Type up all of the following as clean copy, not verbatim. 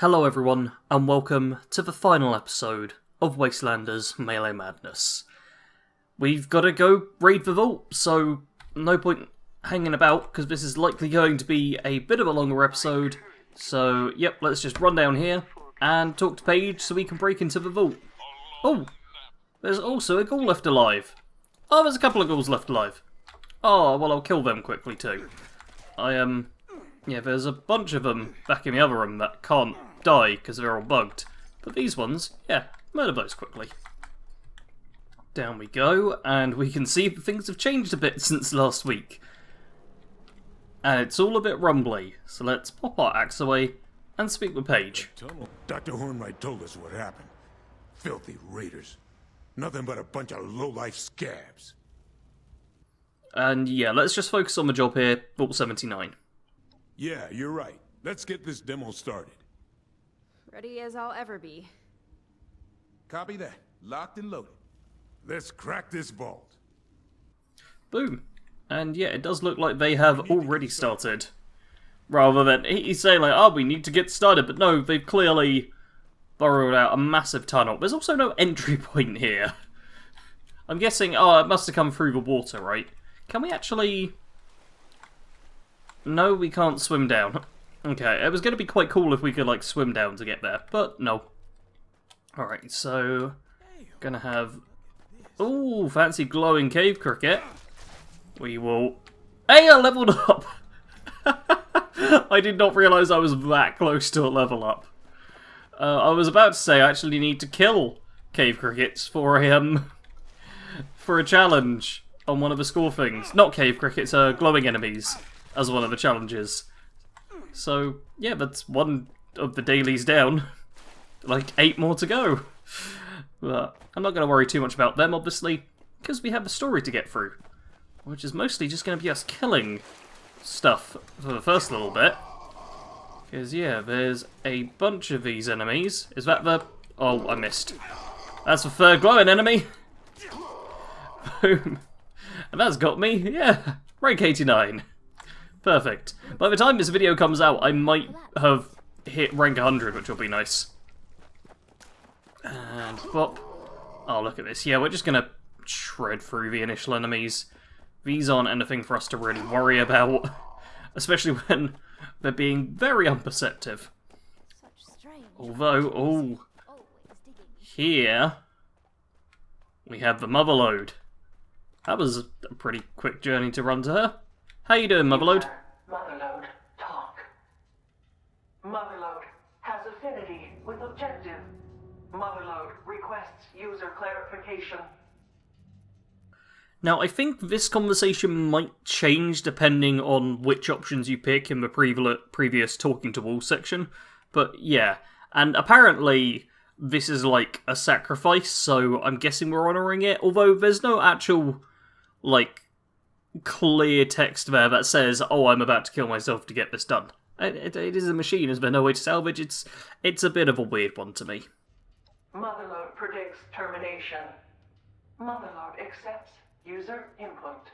Hello everyone, and welcome to the final episode of Wastelanders Melee Madness. We've got to go raid the vault, so no point hanging about, because this is likely going to be a bit of a longer episode. So, yep, let's just run down here and talk to Paige so we can break into the vault. Oh, there's also a ghoul left alive. Oh, there's a couple of ghouls left alive. Oh, well, I'll kill them quickly too. Yeah, there's a bunch of them back in the other room that can't die because they're all bugged. But these ones, yeah, murder those quickly. Down we go, and we can see that things have changed a bit since last week. And it's all a bit rumbly, so let's pop our axe away and speak with Paige. Dr. Hornwright told us what happened. Filthy raiders. Nothing but a bunch of low-life scabs. And yeah, let's just focus on the job here, Vault 79. Yeah, you're right. Let's get this demo started. Ready as I'll ever be. Copy that. Locked and loaded. Let's crack this vault. Boom. And yeah, it does look like they have already started. Rather than, he's saying like, oh, we need to get started. But no, they've clearly burrowed out a massive tunnel. There's also no entry point here. I'm guessing, oh, it must have come through the water, right? Can we actually... No, we can't swim down. Okay, it was going to be quite cool if we could, like, swim down to get there, but no. Alright, so... Gonna have... Ooh, fancy glowing cave cricket. We will... Hey, I leveled up! I did not realise I was that close to a level up. I was about to say I actually need to kill cave crickets for a challenge on one of the score things. Not cave crickets, glowing enemies. As one of the challenges. So, yeah, that's one of the dailies down. Like, 8 more to go. But I'm not going to worry too much about them, obviously, because we have the story to get through. Which is mostly just going to be us killing stuff for the first little bit. Because, yeah, there's a bunch of these enemies. Is that the... Oh, I missed. That's the third glowing enemy. Boom. And that's got me, yeah, rank 89. Perfect. By the time this video comes out, I might have hit rank 100, which will be nice. And pop. Oh, look at this. Yeah, we're just going to shred through the initial enemies. These aren't anything for us to really worry about. Especially when they're being very unperceptive. Although, oh, here we have the Motherlode. That was a pretty quick journey to run to her. How you doing, Motherlode? Motherlode, talk. Motherlode has affinity with objective. Motherlode requests user clarification. Now, I think this conversation might change depending on which options you pick in the previous Talking to Walls section. But yeah, and apparently this is like a sacrifice, so I'm guessing we're honouring it. Although there's no actual, like, clear text there that says, oh, I'm about to kill myself to get this done. It is a machine, is there no way to salvage? It's a bit of a weird one to me. Motherlode predicts termination. Motherlode accepts user input.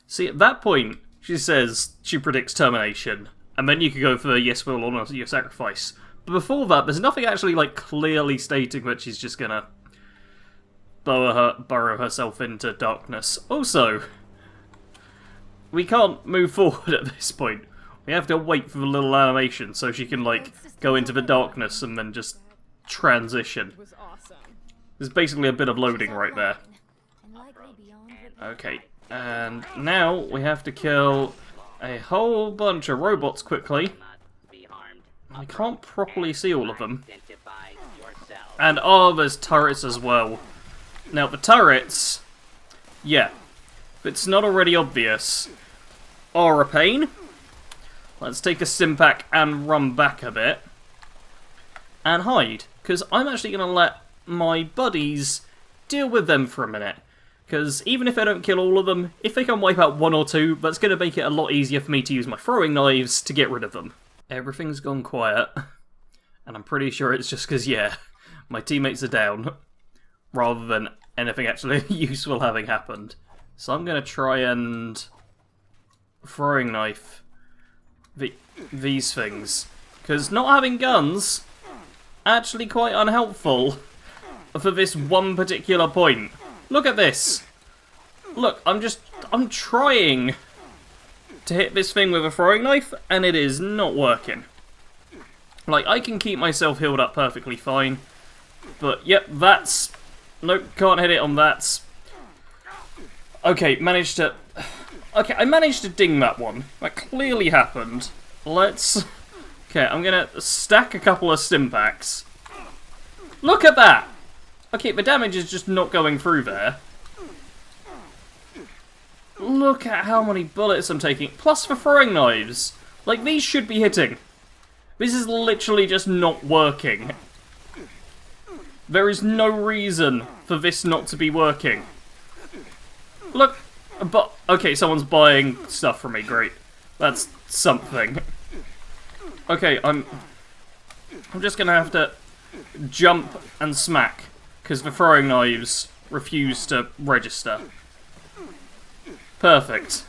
See, at that point, she says she predicts termination, and then you could go for yes, we'll honour your sacrifice. But before that, there's nothing actually, like, clearly stating that she's just gonna burrow herself into darkness. Also, we can't move forward at this point. We have to wait for the little animation so she can, like, go into the darkness and then just transition. There's basically a bit of loading right there. Okay, and now we have to kill a whole bunch of robots quickly. I can't properly see all of them. And, oh, there's turrets as well. Now, the turrets, yeah, if it's not already obvious, are a pain. Let's take a Stimpack and run back a bit. And hide, because I'm actually going to let my buddies deal with them for a minute. Because even if I don't kill all of them, if they can wipe out one or two, that's going to make it a lot easier for me to use my throwing knives to get rid of them. Everything's gone quiet. And I'm pretty sure it's just because, yeah, my teammates are down. Rather than anything actually useful having happened. So I'm going to try and throwing knife these things. Because not having guns, actually quite unhelpful for this one particular point. Look at this. Look, I'm trying to hit this thing with a throwing knife, and it is not working. Like, I can keep myself healed up perfectly fine, but yep, that's... Nope, can't hit it on that. Okay, managed to... Okay, I managed to ding that one. That clearly happened. Let's... Okay, I'm gonna stack a couple of stim packs. Look at that! Okay, the damage is just not going through there. Look at how many bullets I'm taking. Plus for throwing knives. Like, these should be hitting. This is literally just not working. There is no reason for this not to be working. Look, but... Okay, someone's buying stuff from me, great. That's something. Okay, I'm just gonna have to jump and smack, because the throwing knives refuse to register. Perfect.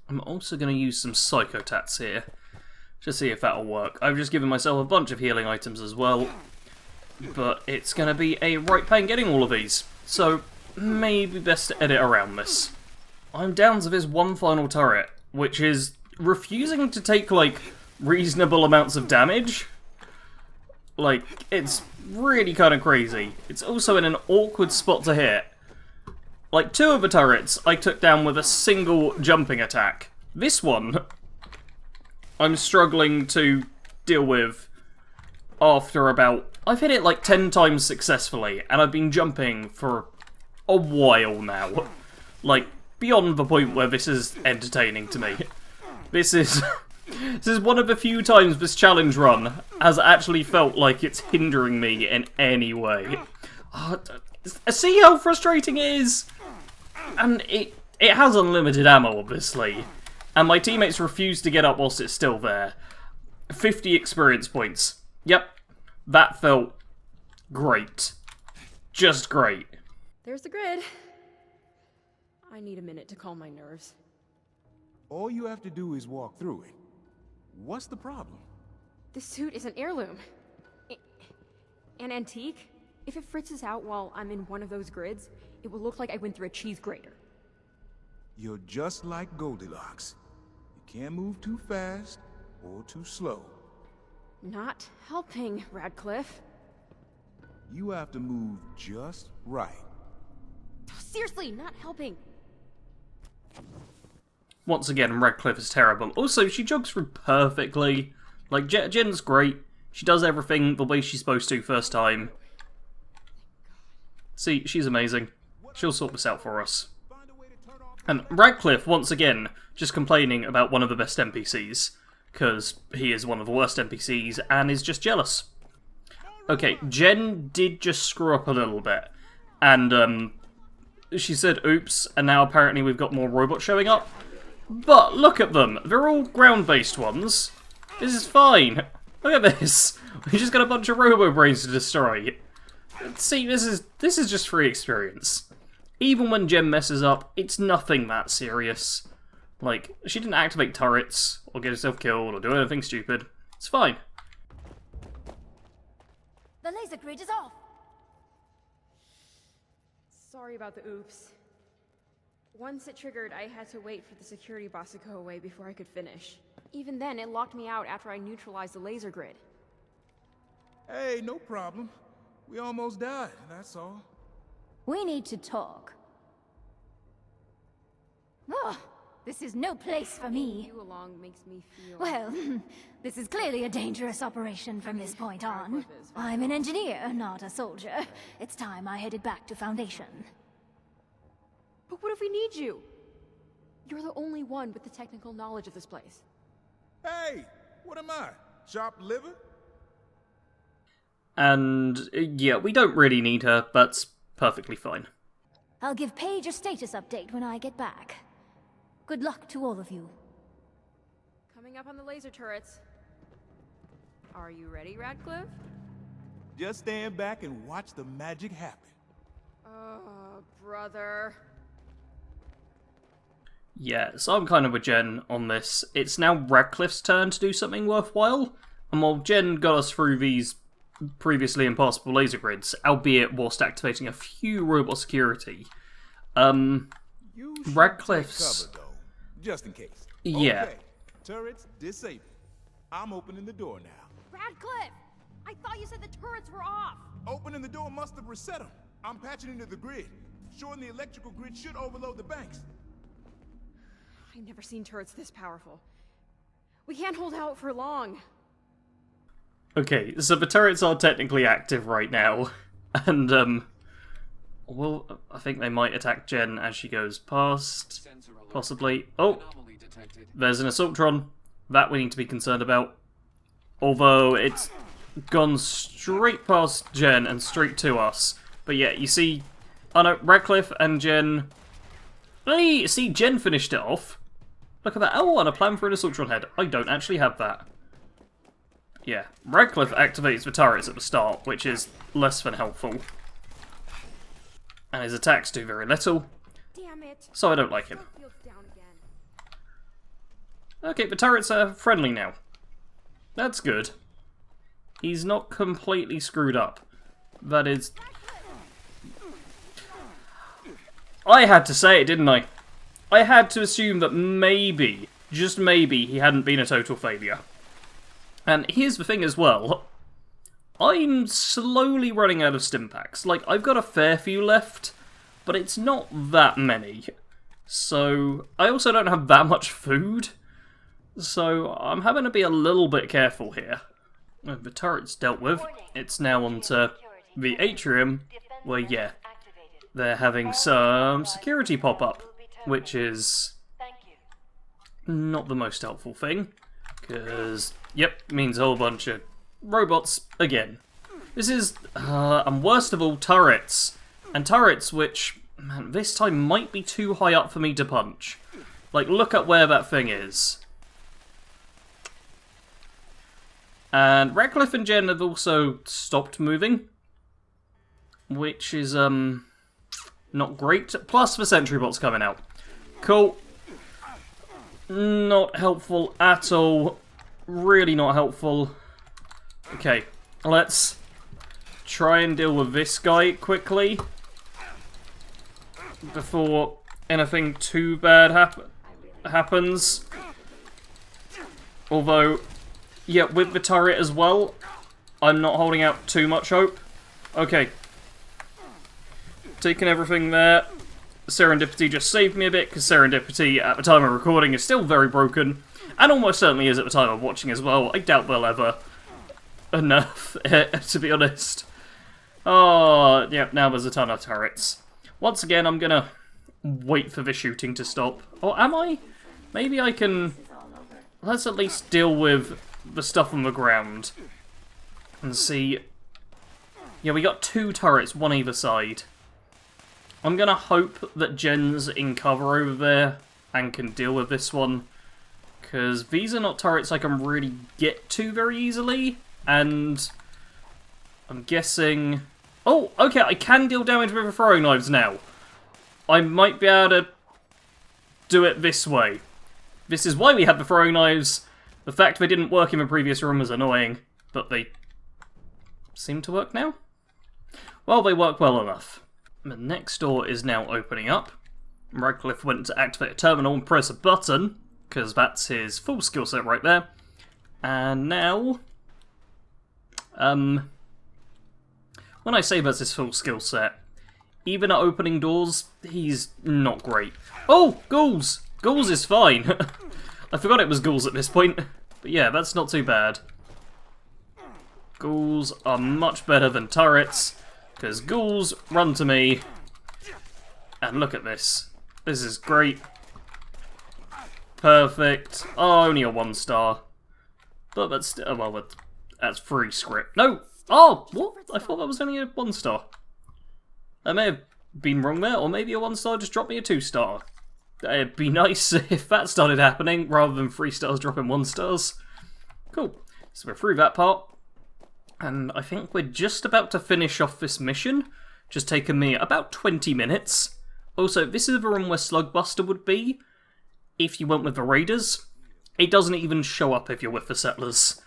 I'm also going to use some psychotats here, to see if that'll work. I've just given myself a bunch of healing items as well, but it's going to be a right pain getting all of these, so maybe best to edit around this. I'm down to this one final turret, which is refusing to take, like, reasonable amounts of damage. Like, it's really kind of crazy. It's also in an awkward spot to hit. Like, 2 of the turrets I took down with a single jumping attack. This one, I'm struggling to deal with after about... I've hit it like 10 times successfully, and I've been jumping for a while now. Like, beyond the point where this is entertaining to me. This is... This is one of the few times this challenge run has actually felt like it's hindering me in any way. See how frustrating it is? And it has unlimited ammo, obviously. And my teammates refuse to get up whilst it's still there. 50 experience points. Yep, that felt great. Just great. There's the grid. I need a minute to calm my nerves. All you have to do is walk through it. What's the problem? This suit is an heirloom. An antique. If it fritzes out while I'm in one of those grids, it will look like I went through a cheese grater. You're just like Goldilocks. You can't move too fast or too slow. Not helping, Radcliffe. You have to move just right. Seriously, not helping. Once again, Radcliffe is terrible. Also, she jogs through perfectly. Like, Jen's great. She does everything the way she's supposed to first time. See, she's amazing. She'll sort this out for us. And Radcliffe, once again, just complaining about one of the best NPCs. Because he is one of the worst NPCs and is just jealous. Okay, Jen did just screw up a little bit. And, she said oops, and now apparently we've got more robots showing up. But look at them. They're all ground-based ones. This is fine. Look at this. We just got a bunch of robo-brains to destroy. See, this is just free experience. Even when Jen messes up, it's nothing that serious. Like, she didn't activate turrets, or get herself killed, or do anything stupid. It's fine. The laser grid is off. Sorry about the oops. Once it triggered, I had to wait for the security boss to go away before I could finish. Even then, it locked me out after I neutralized the laser grid. Hey, no problem. We almost died, that's all. We need to talk. Oh, this is no place for me. You along makes me feel... Well, this is clearly a dangerous operation from this point on. I'm an engineer, not a soldier. It's time I headed back to Foundation. But what if we need you? You're the only one with the technical knowledge of this place. Hey, what am I? Chopped liver? And, yeah, we don't really need her. That's perfectly fine. I'll give Paige a status update when I get back. Good luck to all of you. Coming up on the laser turrets. Are you ready, Radcliffe? Just stand back and watch the magic happen. Oh, brother. Yeah, so I'm kind of with Jen on this. It's now Radcliffe's turn to do something worthwhile, and while Jen got us through these previously impassable laser grids, albeit whilst activating a few robot security, You should Radcliffe's... take cover, though, just in case. Yeah. Okay. Turrets disabled. I'm opening the door now. Radcliffe! I thought you said the turrets were off! Opening the door must have reset them. I'm patching into the grid. Shorting the electrical grid should overload the banks. I've never seen turrets this powerful. We can't hold out for long. Okay, so the turrets are technically active right now, and, well, I think they might attack Jen as she goes past, possibly. Oh, there's an Assaultron. That we need to be concerned about. Although, it's gone straight past Jen and straight to us. But yeah, you see, oh no, Radcliffe and Jen... Hey, see, Jen finished it off. Look at that. Oh, and a plan for an Assaultron head. I don't actually have that. Yeah, Radcliffe activates the turrets at the start, which is less than helpful. And his attacks do very little, Damn it. so I don't like him. Field's down again. Okay, the turrets are friendly now. That's good. He's not completely screwed up. That is... I had to say it, didn't I? I had to assume that maybe, just maybe, he hadn't been a total failure. And here's the thing as well. I'm slowly running out of Stimpaks. Like, I've got a fair few left, but it's not that many. So, I also don't have that much food. So, I'm having to be a little bit careful here. The turret's dealt with. It's now onto the atrium, where, yeah, they're having some security pop up, which is not the most helpful thing, because, yep, means a whole bunch of robots again. This is, and worst of all, turrets. And turrets which, man, this time might be too high up for me to punch. Like, look at where that thing is. And Radcliffe and Jen have also stopped moving, which is, not great. Plus the sentry bot's coming out. Cool. Not helpful at all. Really not helpful. Okay, let's try and deal with this guy quickly before anything too bad happens. Although, yeah, with the turret as well, I'm not holding out too much hope. Okay. Taking everything there. Serendipity just saved me a bit, because Serendipity at the time of recording is still very broken, and almost certainly is at the time of watching as well. I doubt they'll ever enough, to be honest. Oh, yep, now there's a ton of turrets. Once again, I'm gonna wait for the shooting to stop. Or am I? Maybe I can... Let's at least deal with the stuff on the ground. And see... Yeah, we got 2 turrets, one either side. I'm gonna hope that Jen's in cover over there and can deal with this one. Because these are not turrets I can really get to very easily. And I'm guessing... Oh, okay, I can deal damage with the throwing knives now. I might be able to do it this way. This is why we had the throwing knives. The fact they didn't work in the previous room was annoying, but they seem to work now. Well, they work well enough. The next door is now opening up. Radcliffe went to activate a terminal and press a button, because that's his full skill set right there. And now... when I say that's his full skill set, even at opening doors, he's not great. Oh, ghouls! Ghouls is fine. I forgot it was ghouls at this point. But yeah, that's not too bad. Ghouls are much better than turrets, because ghouls run to me. And look at this. This is great. Perfect. Oh, only a 1-star. But that's, well, that's free script. No! Oh, what? I thought that was only a 1-star. I may have been wrong there, or maybe a 1-star just dropped me a 2-star. It'd be nice if that started happening, rather than 3 stars dropping 1-stars. Cool. So we're through that part. And I think we're just about to finish off this mission. Just taken me about 20 minutes. Also, this is the room where Slugbuster would be. if you went with the Raiders. It doesn't even show up if you're with the Settlers,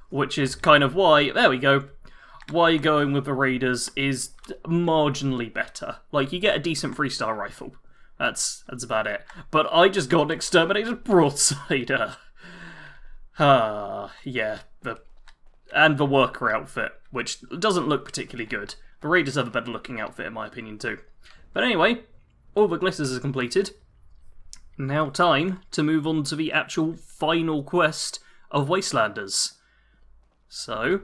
which is kind of why, there we go, why going with the Raiders is marginally better. Like, you get a decent 3-star rifle. That's about it. But I just got an Exterminator's Broadsider. Yeah. And the worker outfit, which doesn't look particularly good. The Raiders have a better looking outfit in my opinion too. But anyway, all the glitters is completed. Now time to move on to the actual final quest of Wastelanders. So,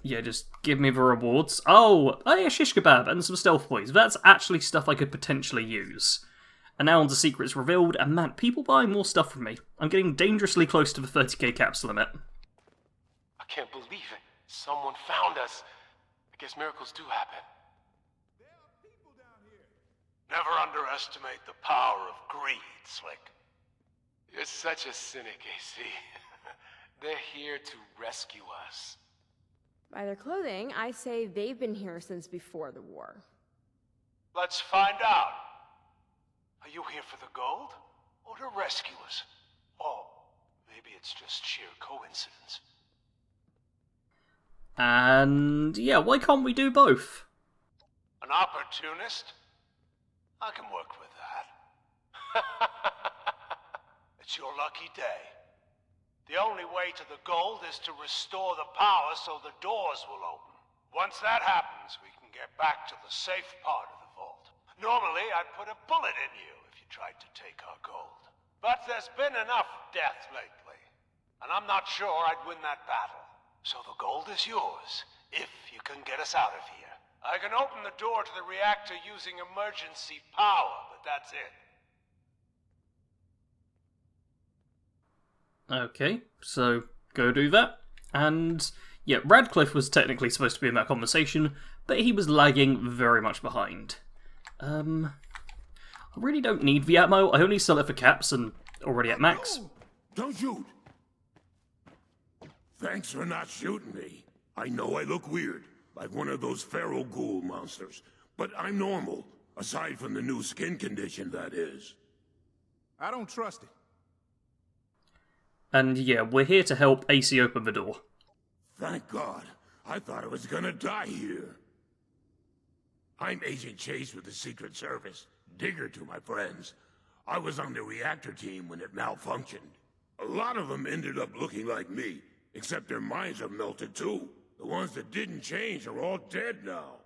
yeah, just give me the rewards. Oh yeah, shish kebab and some stealth boys. That's actually stuff I could potentially use. And now on to secrets revealed, and man, people buying more stuff from me. I'm getting dangerously close to the 30k caps limit. I can't believe it. Someone found us. I guess miracles do happen. Never underestimate the power of greed, Slick. You're such a cynic, AC. They're here to rescue us. By their clothing, I say they've been here since before the war. Let's find out. Are you here for the gold, or to rescue us? Oh, maybe it's just sheer coincidence. And yeah, why can't we do both? An opportunist? I can work with that. It's your lucky day. The only way to the gold is to restore the power so the doors will open. Once that happens, we can get back to the safe part of the vault. Normally, I'd put a bullet in you if you tried to take our gold. But there's been enough death lately, and I'm not sure I'd win that battle. So the gold is yours, if you can get us out of here. I can open the door to the reactor using emergency power, but that's it. Okay, so go do that. And yeah, Radcliffe was technically supposed to be in that conversation, but he was lagging very much behind. I really don't need the ammo. I only sell it for caps and already at max. No! Don't shoot! Thanks for not shooting me. I know I look weird, like one of those feral ghoul monsters, but I'm normal, aside from the new skin condition, that is. I don't trust it. And yeah, we're here to help AC open the door. Thank God. I thought I was gonna die here. I'm Agent Chase with the Secret Service. Digger to my friends. I was on the reactor team when it malfunctioned. A lot of them ended up looking like me, except their minds have melted too. The ones that didn't change are all dead now.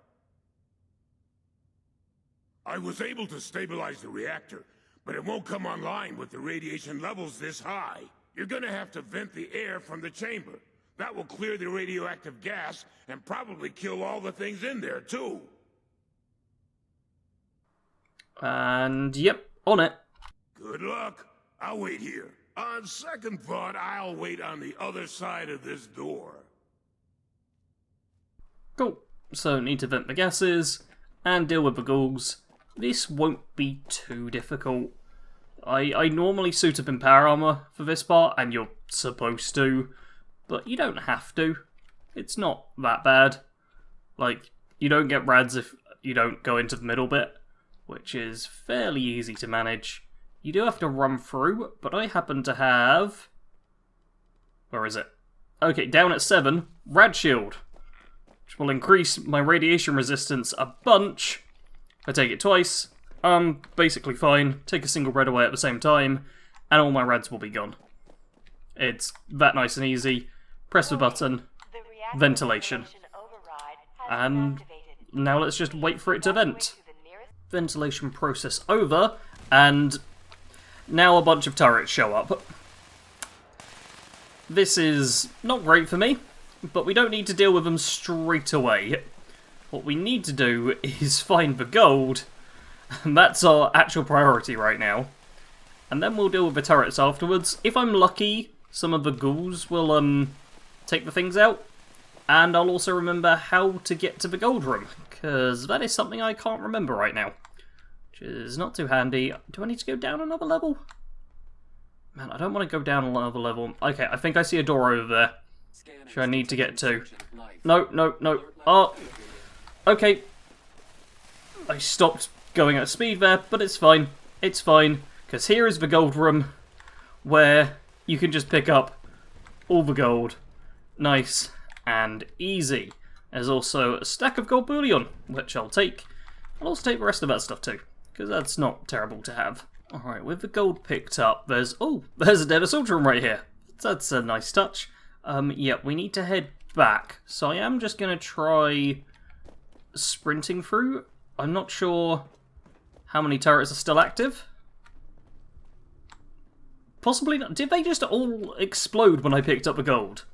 I was able to stabilize the reactor, but it won't come online with the radiation levels this high. You're gonna have to vent the air from the chamber. That will clear the radioactive gas and probably kill all the things in there too. And yep, on it. Good luck. I'll wait here. On second thought, I'll wait on the other side of this door. Cool. So need to vent the gases and deal with the ghouls. This won't be too difficult. I normally suit up in power armor for this part, and you're supposed to, but you don't have to. It's not that bad. Like, you don't get rads if you don't go into the middle bit, which is fairly easy to manage. You do have to run through, but I happen to have... Where is it? Okay, down at 7, Rad Shield, which will increase my radiation resistance a bunch. If I take it twice, I'm basically fine. Take a single red away at the same time, and all my rads will be gone. It's that nice and easy. Press the button, ventilation, and now let's just wait for it to vent. Ventilation process over, and now a bunch of turrets show up. This is not great for me, but we don't need to deal with them straight away. What we need to do is find the gold, and that's our actual priority right now. And then we'll deal with the turrets afterwards. If I'm lucky, some of the ghouls will take the things out, and I'll also remember how to get to the gold room, because that is something I can't remember right now, which is not too handy. Do I need to go down another level? Man, I don't want to go down another level. Okay, I think I see a door over there, which I need to get to. No, no, no. Oh, okay. I stopped going at speed there, but it's fine. It's fine. Because here is the gold room, where you can just pick up all the gold. Nice and easy. There's also a stack of gold bullion, which I'll take. I'll also take the rest of that stuff too, because that's not terrible to have. Alright, with the gold picked up, there's a dead assault room right here. That's a nice touch. Yeah, we need to head back. So I am just going to try sprinting through. I'm not sure how many turrets are still active. Possibly not. Did they just all explode when I picked up the gold?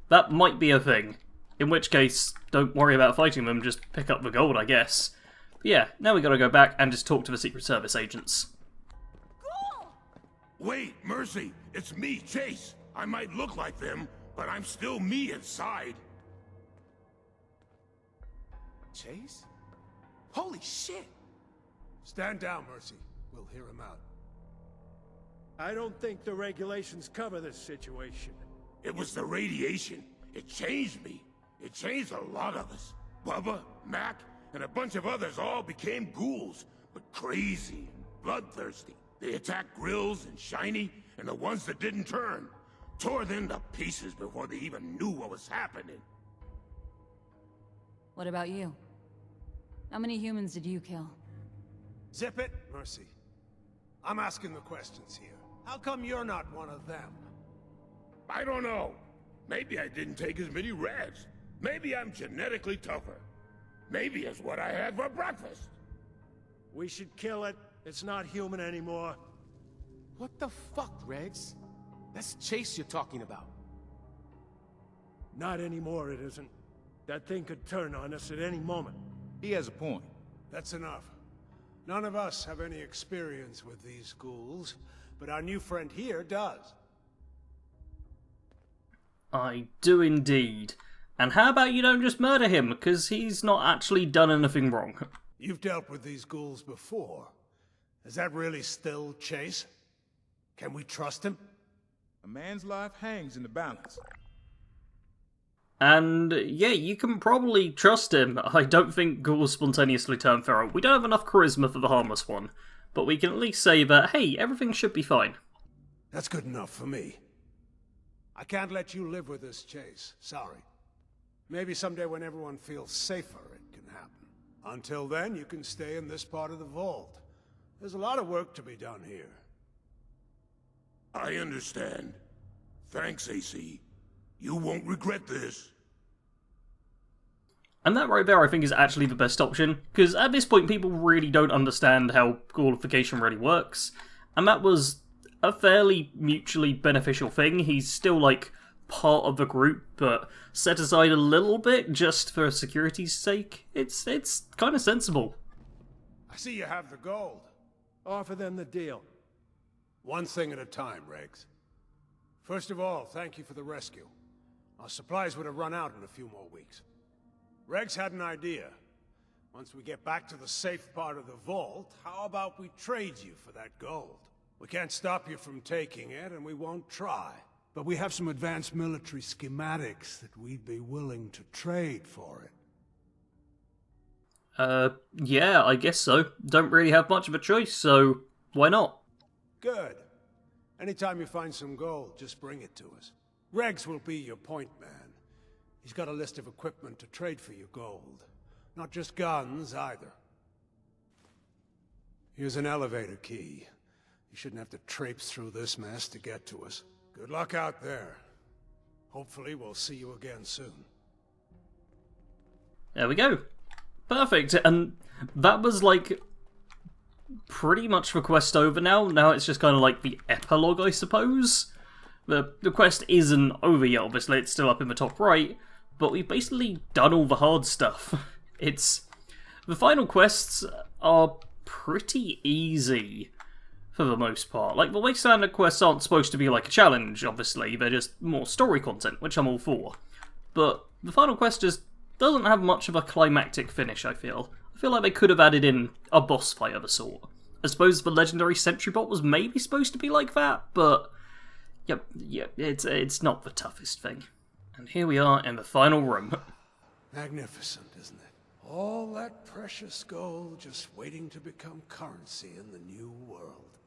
That might be a thing. In which case, don't worry about fighting them, just pick up the gold, I guess. But yeah, now we gotta go back and just talk to the Secret Service agents. Wait, Mercy, it's me, Chase. I might look like them, but I'm still me inside. Chase? Holy shit! Stand down, Mercy. We'll hear him out. I don't think the regulations cover this situation. It was the radiation. It changed me. It changed a lot of us. Bubba, Mac, and a bunch of others all became ghouls, but crazy and bloodthirsty. They attacked Grills and Shiny, and the ones that didn't turn. Tore them to pieces before they even knew what was happening. What about you? How many humans did you kill? Zip it, Mercy. I'm asking the questions here. How come you're not one of them? I don't know. Maybe I didn't take as many reds. Maybe I'm genetically tougher. Maybe it's what I had for breakfast. We should kill it. It's not human anymore. What the fuck, Regs? That's Chase you're talking about. Not anymore, it isn't. That thing could turn on us at any moment. He has a point. That's enough. None of us have any experience with these ghouls, but our new friend here does. I do indeed. And how about you don't just murder him, because he's not actually done anything wrong. You've dealt with these ghouls before. Is that really still Chase? Can we trust him? A man's life hangs in the balance. And yeah, you can probably trust him. I don't think ghouls spontaneously turn feral. We don't have enough charisma for the harmless one, but we can at least say that, hey, everything should be fine. That's good enough for me. I can't let you live with this, Chase. Sorry. Maybe someday when everyone feels safer, it can happen. Until then, you can stay in this part of the vault. There's a lot of work to be done here. I understand. Thanks, AC. You won't regret this. And that right there, I think, is actually the best option, because at this point, people really don't understand how qualification really works, and that was a fairly mutually beneficial thing. He's still, like, part of the group, but set aside a little bit just for security's sake. It's kind of sensible. I see you have the gold. Offer them the deal. One thing at a time, Regs. First of all, thank you for the rescue. Our supplies would have run out in a few more weeks. Regs had an idea. Once we get back to the safe part of the vault, how about we trade you for that gold? We can't stop you from taking it, and we won't try. But we have some advanced military schematics that we'd be willing to trade for it. Yeah, I guess so. Don't really have much of a choice, so why not? Good. Anytime you find some gold, just bring it to us. Regs will be your point man. He's got a list of equipment to trade for your gold. Not just guns, either. Here's an elevator key. You shouldn't have to traipse through this mess to get to us. Good luck out there. Hopefully we'll see you again soon. There we go. Perfect. And that was, like, pretty much the quest over now. Now it's just kind of like the epilogue, I suppose. The quest isn't over yet, obviously. It's still up in the top right. But we've basically done all the hard stuff. The final quests are pretty easy for the most part. Like, the Wastelander quests aren't supposed to be like a challenge, obviously. They're just more story content, which I'm all for. But the final quest just doesn't have much of a climactic finish, I feel. I feel like they could have added in a boss fight of a sort. I suppose the legendary sentry bot was maybe supposed to be like that, but yeah, it's not the toughest thing. And here we are in the final room. Magnificent, isn't it? All that precious gold just waiting to become currency in the new world.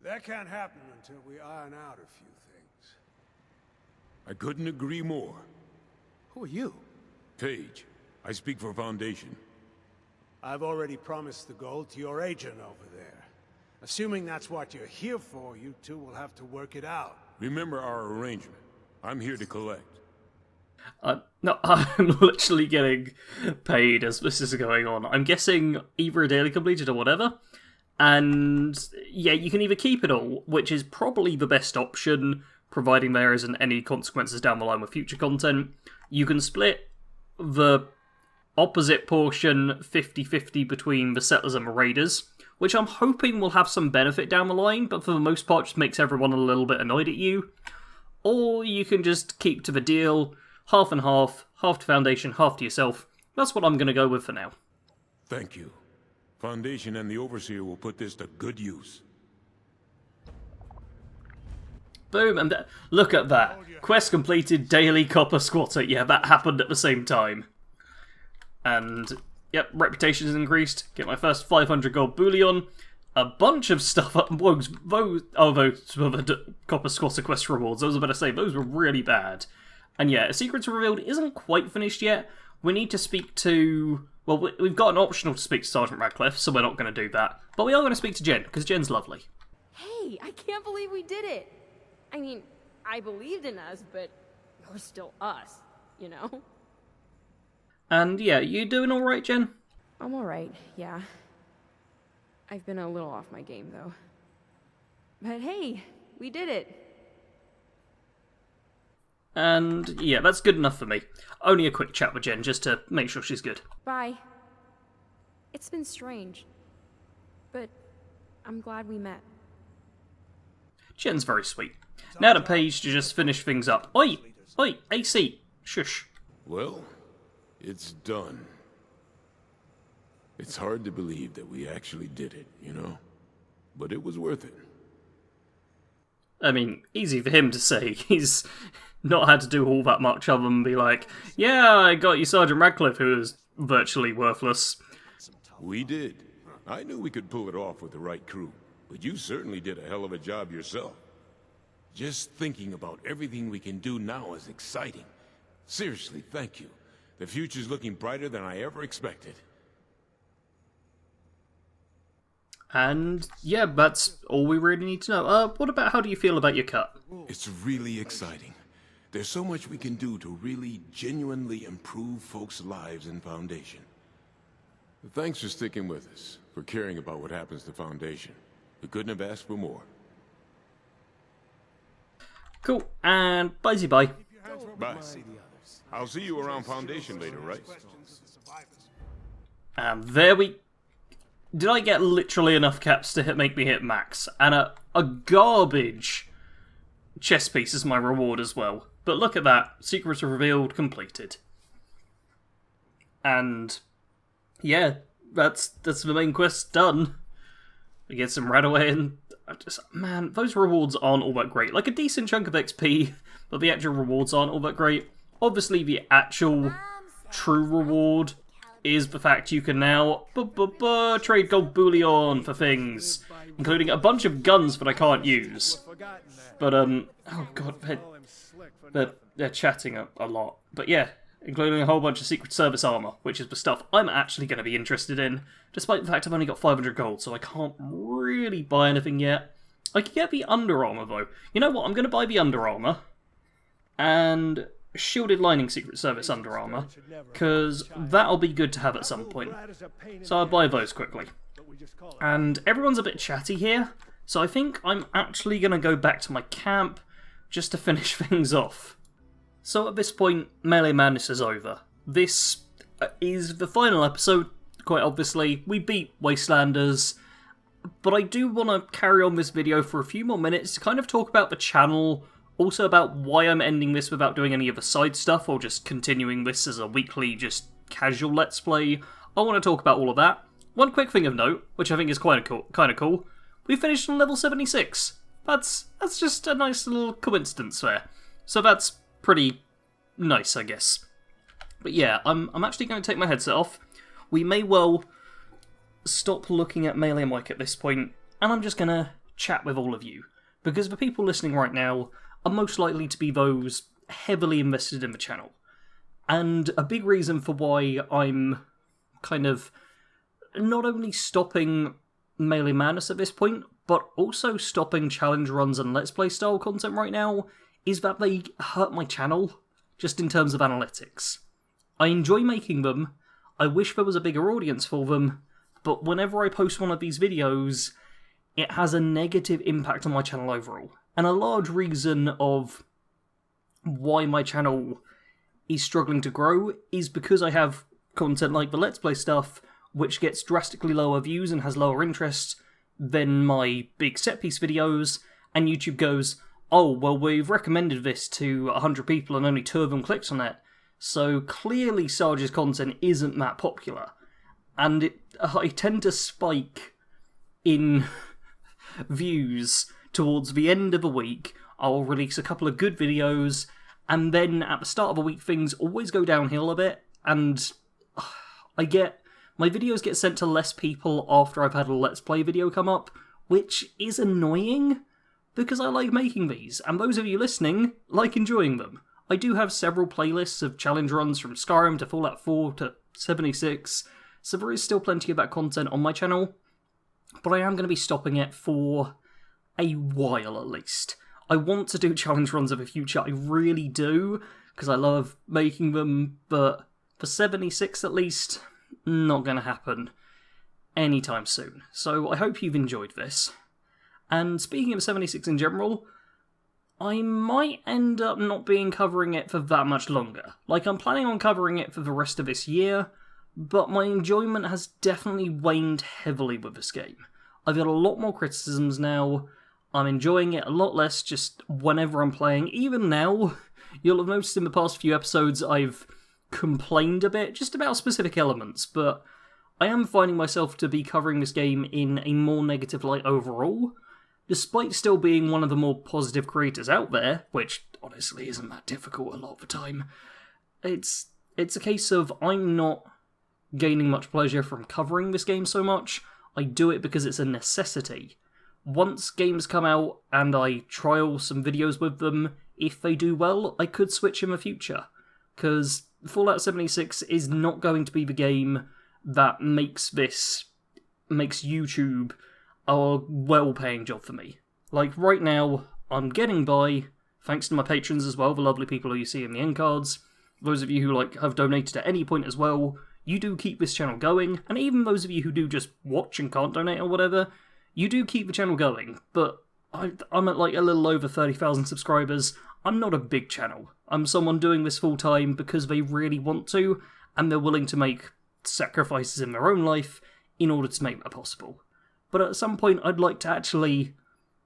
That can't happen until we iron out a few things. I couldn't agree more. Who are you? Paige, I speak for Foundation. I've already promised the gold to your agent over there. Assuming that's what you're here for, you two will have to work it out. Remember our arrangement. I'm here to collect. No, I'm literally getting paid as this is going on. I'm guessing either a daily completed or whatever. And yeah, you can either keep it all, which is probably the best option, providing there isn't any consequences down the line with future content. You can split the opposite portion 50-50 between the settlers and the raiders, which I'm hoping will have some benefit down the line, but for the most part just makes everyone a little bit annoyed at you. Or you can just keep to the deal, half and half to Foundation, half to yourself. That's what I'm going to go with for now. Thank you. Foundation and the Overseer will put this to good use. Boom, and look at that. Quest completed, daily copper squatter. Yeah, that happened at the same time. And, yep, reputation has increased. Get my first 500 gold bullion. A bunch of stuff. Those were the copper squatter quest rewards. I was about to say, those were really bad. And yeah, Secrets Revealed isn't quite finished yet. We need to speak to... Well, we've got an optional to speak to Sergeant Radcliffe, so we're not going to do that. But we are going to speak to Jen, because Jen's lovely. Hey, I can't believe we did it! I mean, I believed in us, but we're still us, you know? And yeah, you doing alright, Jen? I'm alright, yeah. I've been a little off my game, though. But hey, we did it! And yeah, that's good enough for me. Only a quick chat with Jen, just to make sure she's good. Bye. It's been strange, but I'm glad we met. Jen's very sweet. Now to Paige to just finish things up. Oi! Oi! AC! Shush. Well, it's done. It's hard to believe that we actually did it, you know? But it was worth it. I mean, easy for him to say. He's not had to do all that much other than be like, yeah, I got you Sergeant Radcliffe, who is virtually worthless. We did. I knew we could pull it off with the right crew, but you certainly did a hell of a job yourself. Just thinking about everything we can do now is exciting. Seriously, thank you. The future's looking brighter than I ever expected. And yeah, that's all we really need to know. What about how do you feel about your cut? It's really exciting. There's so much we can do to really, genuinely improve folks' lives in Foundation. Thanks for sticking with us, for caring about what happens to Foundation. We couldn't have asked for more. Cool, and bye-bye. Bye. I'll see you around Foundation later, right? And there we... Did I get literally enough caps to make me hit max? And a garbage chess piece is my reward as well. But look at that. Secrets are revealed, completed. And yeah, that's the main quest done. We get some Radaway and man, those rewards aren't all that great. Like a decent chunk of XP, but the actual rewards aren't all that great. Obviously the actual true reward is the fact you can now trade gold bullion for things, including a bunch of guns that I can't use. But oh god, they're chatting a lot. But yeah, including a whole bunch of Secret Service armor, which is the stuff I'm actually going to be interested in, despite the fact I've only got 500 gold, so I can't really buy anything yet. I can get the Under Armor though. You know what? I'm going to buy the Under Armor and shielded lining Secret Service Under Armor, because that'll be good to have at some point. So I'll buy those quickly. And everyone's a bit chatty here, so I think I'm actually going to go back to my camp just to finish things off. So at this point, Melee Madness is over. This is the final episode, quite obviously. We beat Wastelanders, but I do want to carry on this video for a few more minutes to kind of talk about the channel, also about why I'm ending this without doing any of the side stuff, or just continuing this as a weekly, just casual Let's Play. I want to talk about all of that. One quick thing of note, which I think is kind of cool, we finished on level 76. That's just a nice little coincidence there. So that's pretty nice, I guess. But yeah, I'm actually going to take my headset off. We may well stop looking at Melee Mike at this point, and I'm just going to chat with all of you, because the people listening right now are most likely to be those heavily invested in the channel. And a big reason for why I'm kind of not only stopping Melee Madness at this point, but also stopping challenge runs and Let's Play style content right now, is that they hurt my channel, just in terms of analytics. I enjoy making them, I wish there was a bigger audience for them, but whenever I post one of these videos, it has a negative impact on my channel overall. And a large reason of why my channel is struggling to grow is because I have content like the Let's Play stuff, which gets drastically lower views and has lower interest than my big set piece videos, and YouTube goes, oh, well, we've recommended this to 100 people and only 2 of them clicked on it, so clearly Sarge's content isn't that popular. And I tend to spike in views towards the end of a week. I'll release a couple of good videos, and then at the start of a week things always go downhill a bit, and my videos get sent to less people after I've had a Let's Play video come up, which is annoying, because I like making these, and those of you listening like enjoying them. I do have several playlists of challenge runs from Skyrim to Fallout 4 to 76, so there is still plenty of that content on my channel, but I am going to be stopping it for a while at least. I want to do challenge runs in the future, I really do, because I love making them, but for 76 at least, not going to happen anytime soon. So I hope you've enjoyed this. And speaking of 76 in general, I might end up not being covering it for that much longer. Like, I'm planning on covering it for the rest of this year, but my enjoyment has definitely waned heavily with this game. I've got a lot more criticisms now, I'm enjoying it a lot less just whenever I'm playing. Even now, you'll have noticed in the past few episodes I've complained a bit, just about specific elements, but I am finding myself to be covering this game in a more negative light overall, despite still being one of the more positive creators out there, which honestly isn't that difficult a lot of the time. It's a case of I'm not gaining much pleasure from covering this game so much. I do it because it's a necessity. Once games come out and I trial some videos with them, if they do well, I could switch in the future. Because Fallout 76 is not going to be the game that makes YouTube a well-paying job for me. Like, right now, I'm getting by, thanks to my patrons as well, the lovely people who you see in the end cards. Those of you who have donated at any point as well, you do keep this channel going, and even those of you who do just watch and can't donate or whatever, you do keep the channel going, but I'm at a little over 30,000 subscribers. I'm not a big channel. I'm someone doing this full-time because they really want to, and they're willing to make sacrifices in their own life in order to make that possible. But at some point, I'd like to actually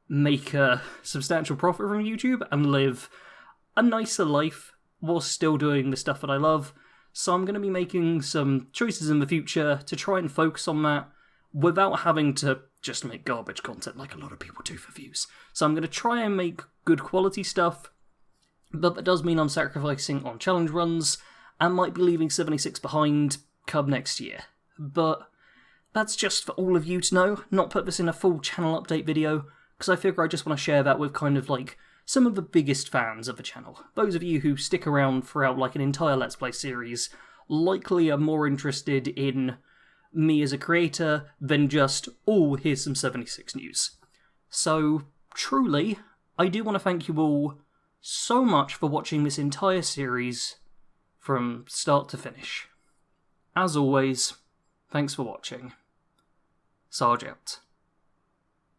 make a substantial profit from YouTube and live a nicer life while still doing the stuff that I love. So I'm going to be making some choices in the future to try and focus on that without having to just make garbage content like a lot of people do for views. So I'm going to try and make good quality stuff, but that does mean I'm sacrificing on challenge runs and might be leaving 76 behind come next year. But that's just for all of you to know, not put this in a full channel update video, because I figure I just want to share that with kind of some of the biggest fans of the channel. Those of you who stick around throughout an entire Let's Play series likely are more interested in me as a creator than just, oh, here's some 76 news. So, truly, I do want to thank you all so much for watching this entire series from start to finish. As always, thanks for watching. Sarge out.